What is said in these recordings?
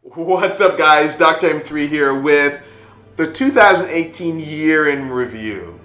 What's up, guys? Dr. M3 here with the 2018 year in review.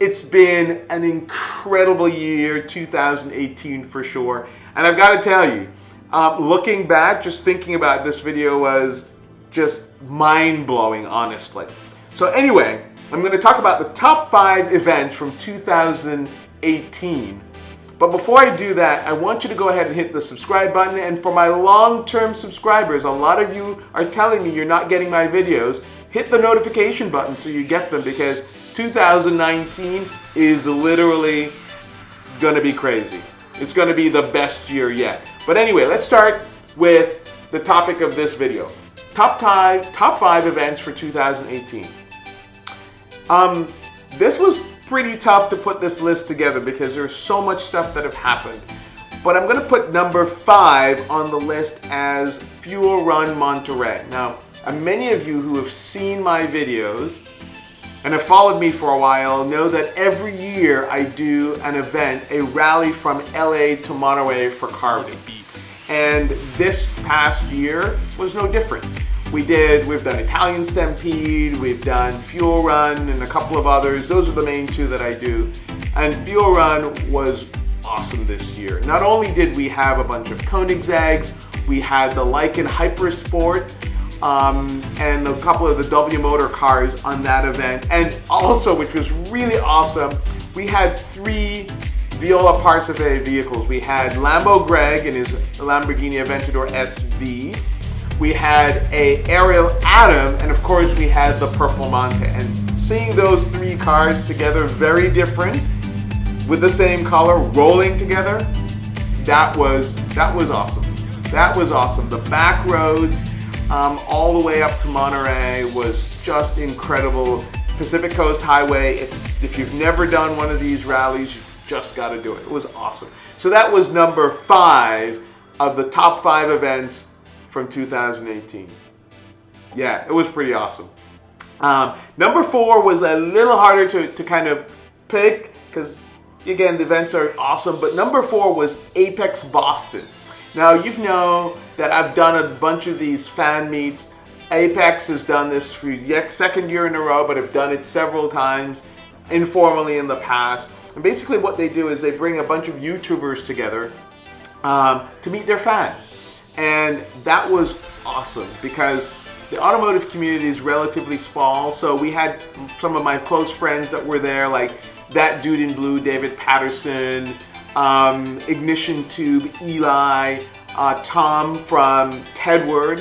It's been an incredible year, 2018 for sure. And I've got to tell you, looking back, just thinking about this video was just mind-blowing, honestly. So anyway, I'm going to talk about the top 5 events from 2018. But before I do that, I want you to go ahead and hit the subscribe button. And for my long-term subscribers, a lot of you are telling me you're not getting my videos. Hit the notification button so you get them, because 2019 is literally going to be crazy. It's going to be the best year yet. But anyway, let's start with the topic of this video. Top 5 events for 2018. This was pretty tough to put this list together because there's so much stuff that have happened. But I'm going to put number 5 on the list as Fuel Run Monterey. Now, many of you who have seen my videos and have followed me for a while know that every year I do an event, a rally from LA to Monterey for carving. And this past year was no different. We've done Italian Stampede, we've done Fuel Run, and a couple of others. Those are the main 2 that I do. And Fuel Run was awesome this year. Not only did we have a bunch of Koenigsegg's, we had the Lykan Hypersport, and a couple of the W Motor cars on that event. And also, which was really awesome, we had 3 Viola Parsifal vehicles. We had Lambo Greg in his Lamborghini Aventador SV. We had a Ariel Adam, and of course we had the Purple Monte. And seeing those 3 cars together, very different, with the same color, rolling together, that was awesome. That was awesome. The back roads all the way up to Monterey was just incredible. Pacific Coast Highway, if you've never done one of these rallies, you've just got to do it. It was awesome. So that was number 5 of the top 5 events from 2018. Yeah, it was pretty awesome. Number 4 was a little harder to kind of pick because, again, the events are awesome, but number 4 was Apex Boston. Now, you know that I've done a bunch of these fan meets. Apex has done this for the second year in a row, but have done it several times informally in the past. And basically what they do is they bring a bunch of YouTubers together to meet their fans. And that was awesome because the automotive community is relatively small. So we had some of my close friends that were there, like That Dude in Blue, David Patterson, Ignition Tube, Eli, Tom from Tedward.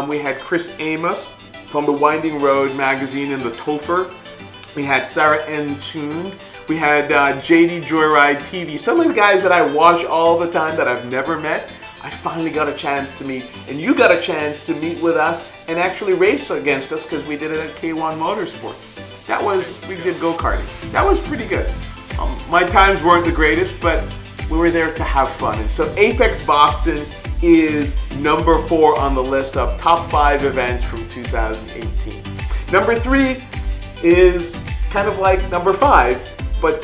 We had Chris Amos from the Winding Road magazine and the Topher. We had Sarah N. Toon. We had JD Joyride TV. Some of the guys that I watch all the time that I've never met, I finally got a chance to meet, and you got a chance to meet with us and actually race against us because we did it at K1 Motorsports. We did go-karting. That was pretty good. My times weren't the greatest, but we were there to have fun. And so Apex Boston is number 4 on the list of top 5 events from 2018. Number 3 is kind of like number 5, but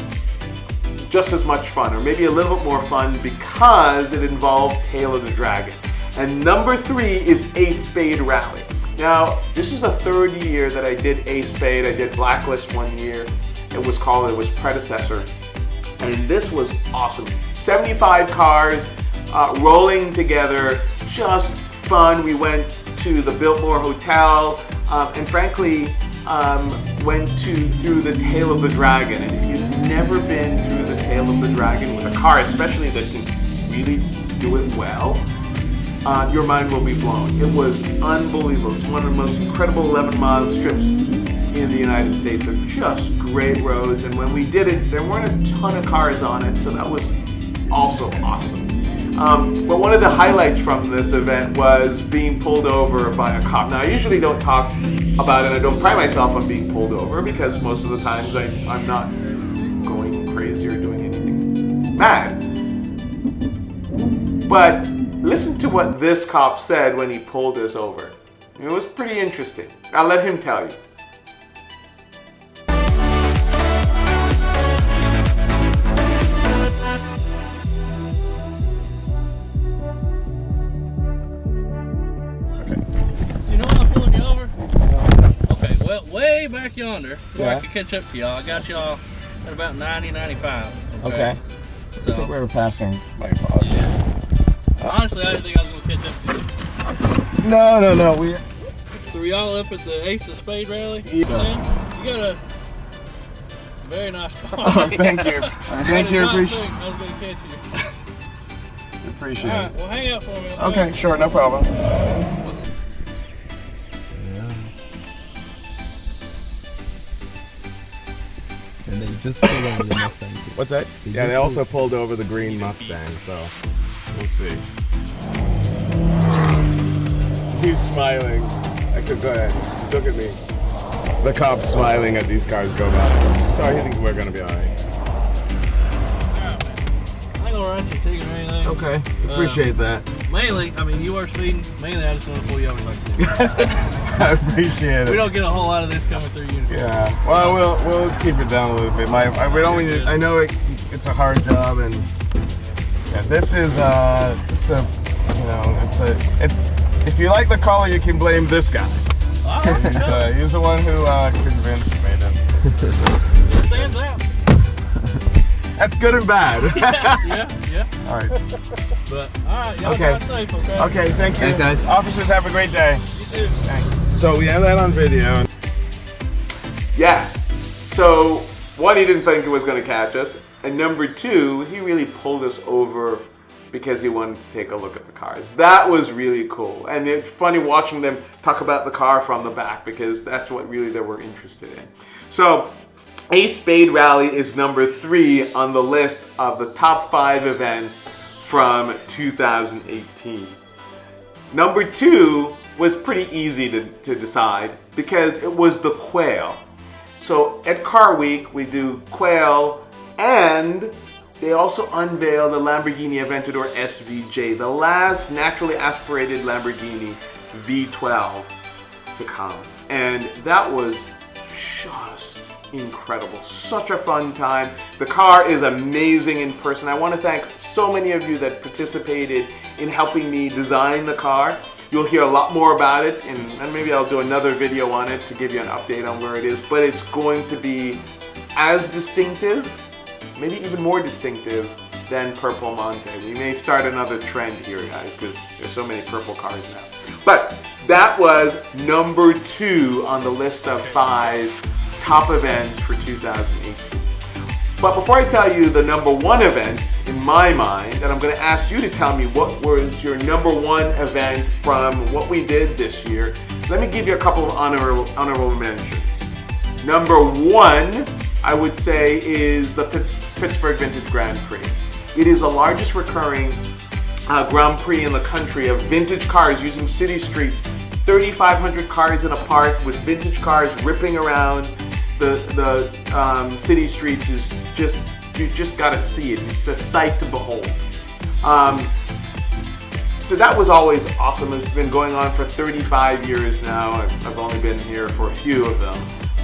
just as much fun, or maybe a little bit more fun because it involved Tail of the Dragon. And number 3 is a Spade Rally. Now, this is the 3rd year that I did a Spade. I did Blacklist 1 year. It was predecessor. And this was awesome. 75 cars rolling together, just fun. We went to the Biltmore Hotel and frankly went through the Tail of the Dragon. And if you've never been through the Tail of the Dragon with a car, especially that can really do it well, your mind will be blown. It was unbelievable. It's one of the most incredible 11-mile strips in the United States. They're just great roads, and when we did it, there weren't a ton of cars on it, so that was also awesome. But one of the highlights from this event was being pulled over by a cop. Now, I usually don't talk about it. I don't pride myself on being pulled over because most of the times I'm not going crazy or doing anything mad. But listen to what this cop said when he pulled us over. It was pretty interesting. I'll let him tell you. Okay. You know why I'm pulling you over? Okay, well, way back yonder, before I can catch up to y'all, I got y'all at about 90, 95. Okay. So, I think we were passing my father. Yeah. Honestly, I didn't think I was going to catch up to you. No. So were y'all up at the Ace of Spade rally? Yeah. You got a very nice car. Oh, thank you. Thank you. Appreciate. I was going to catch you. Appreciate All it. right, well, hang out for me. Okay, sure, no problem. And they just pulled over the Mustang. What's that? Yeah, they also pulled over the green Mustang, so we'll see. He's smiling. I could go ahead. Look at me. The cop's smiling at these cars go by. Sorry, he thinks we're gonna be alright. I ain't gonna write you a ticket or anything. Okay, appreciate that. Mainly, I mean, you were speeding. Mainly, I just want to pull you over like this. I appreciate it. We don't get a whole lot of this coming through usually. Yeah. Well, we'll keep it down a little bit. I know it's a hard job, and yeah, this is if you like the color, you can blame this guy. He's the one who convinced me. It stands out. That's good and bad. Yeah. All right. But all right, y'all Okay. drive safe, okay? Okay, thank you. Thanks, guys. Officers, have a great day. You too. Thanks. So we have that on video. Yeah. So one, he didn't think it was going to catch us, and number two, he really pulled us over because he wanted to take a look at the cars. That was really cool, and it's funny watching them talk about the car from the back because that's what really they were interested in. So Ace Spade Rally is number 3 on the list of the top 5 events from 2018. Number 2 was pretty easy to decide because it was the Quail. So at Car Week we do Quail, and they also unveiled the Lamborghini Aventador SVJ, the last naturally aspirated Lamborghini V12 to come. And that was just incredible. Such a fun time. The car is amazing in person. I want to thank so many of you that participated in helping me design the car. You'll hear a lot more about it, and maybe I'll do another video on it to give you an update on where it is, but it's going to be as distinctive, maybe even more distinctive than Purple Monte. We may start another trend here, guys, because there's so many purple cars now. But that was number 2 on the list of 5 top events for 2018. But before I tell you the number 1 event in my mind, and I'm going to ask you to tell me what was your number 1 event from what we did this year, let me give you a couple of honorable mentions. Number 1, I would say, is the Pittsburgh Vintage Grand Prix. It is the largest recurring Grand Prix in the country of vintage cars using city streets. 3,500 cars in a park with vintage cars ripping around the city streets is you just gotta see it. It's a sight to behold. So that was always awesome. It's been going on for 35 years now. I've only been here for a few of them.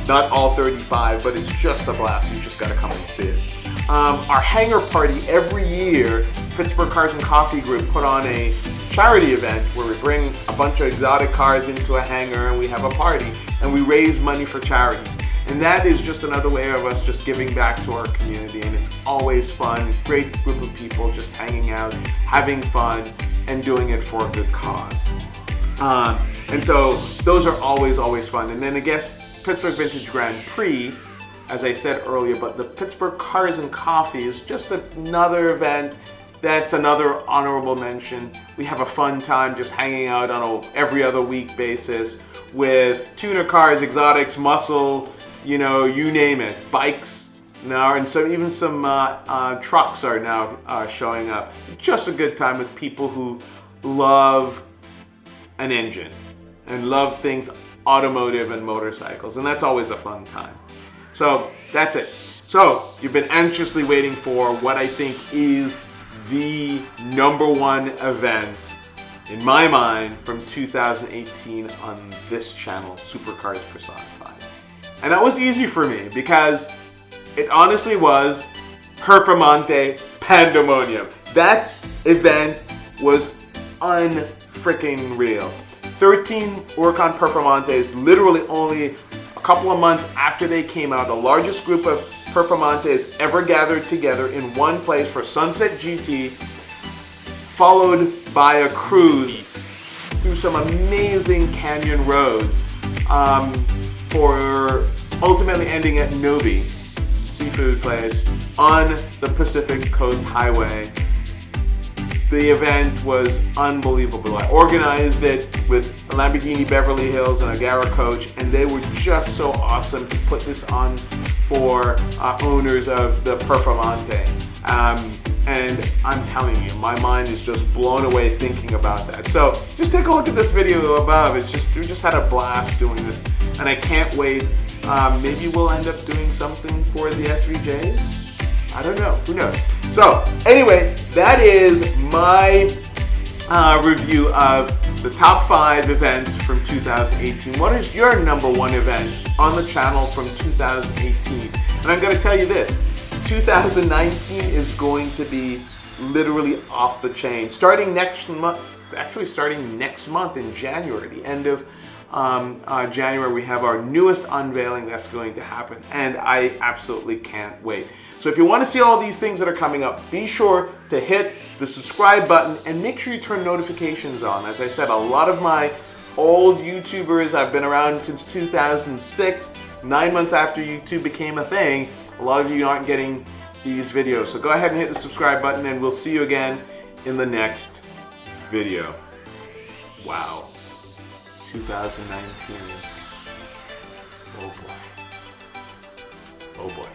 Not all 35, but it's just a blast. You just gotta come and see it. Our hangar party every year, Pittsburgh Cars and Coffee Group put on a charity event where we bring a bunch of exotic cars into a hangar and we have a party and we raise money for charity. And that is just another way of us just giving back to our community, and it's always fun. Great group of people just hanging out, having fun, and doing it for a good cause. And so those are always fun. And then I guess Pittsburgh Vintage Grand Prix, as I said earlier, but the Pittsburgh Cars and Coffee is just another event. That's another honorable mention. We have a fun time just hanging out on a every other week basis with tuner cars, exotics, muscle, you name it, bikes now, and so even some trucks are now showing up. Just a good time with people who love an engine and love things automotive and motorcycles, and that's always a fun time. So that's it. So you've been anxiously waiting for what I think is the number 1 event in my mind from 2018 on this channel, Supercars Personified. And that was easy for me because it honestly was Performante Pandemonium. That event was unfreaking real. 13 Huracan Performantes, literally only a couple of months after they came out, the largest group of Performantes ever gathered together in one place for Sunset GT, followed by a cruise through some amazing canyon roads, for ultimately ending at Nobi seafood place on the Pacific Coast Highway. The event was unbelievable. I organized it with a Lamborghini Beverly Hills and a Gara coach, and they were just so awesome to put this on for owners of the Performante. And I'm telling you, my mind is just blown away thinking about that. So just take a look at this video above. We just had a blast doing this, and I can't wait. Maybe we'll end up doing something for the S3Js. I don't know. Who knows? So anyway, that is my review of the top 5 events from 2018. What is your number 1 event on the channel from 2018? And I'm going to tell you this. 2019 is going to be literally off the chain. Starting next month in January, the end of January, we have our newest unveiling that's going to happen, and I absolutely can't wait. So if you want to see all these things that are coming up, be sure to hit the subscribe button and make sure you turn notifications on. As I said, a lot of my old YouTubers, I've been around since 2006, 9 months after YouTube became a thing. A lot of you aren't getting these videos. So go ahead and hit the subscribe button, and we'll see you again in the next video. Wow. 2019. Oh boy. Oh boy.